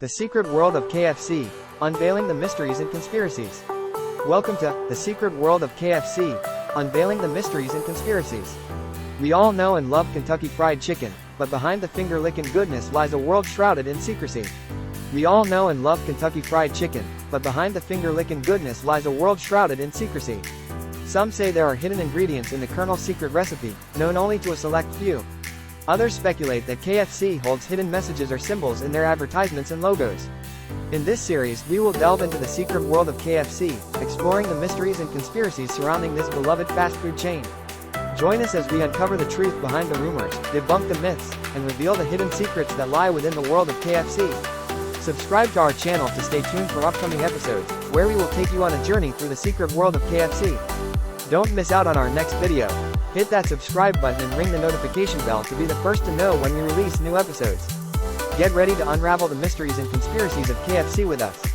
The Secret World of KFC, Unveiling the Mysteries and Conspiracies. Welcome to The Secret World of KFC, Unveiling the Mysteries and Conspiracies. We all know and love Kentucky Fried Chicken, but behind the finger-lickin' goodness lies a world shrouded in secrecy. We all know and love Kentucky Fried Chicken, but behind the finger-lickin' goodness lies a world shrouded in secrecy. Some say there are hidden ingredients in the Colonel's secret recipe, known only to a select few. Others speculate that KFC holds hidden messages or symbols in their advertisements and logos. In this series, we will delve into the secret world of KFC, exploring the mysteries and conspiracies surrounding this beloved fast food chain. Join us as we uncover the truth behind the rumors, debunk the myths, and reveal the hidden secrets that lie within the world of KFC. Subscribe to our channel to stay tuned for upcoming episodes, where we will take you on a journey through the secret world of KFC. Don't miss out on our next video. Hit that subscribe button and ring the notification bell to be the first to know when we release new episodes. Get ready to unravel the mysteries and conspiracies of KFC with us.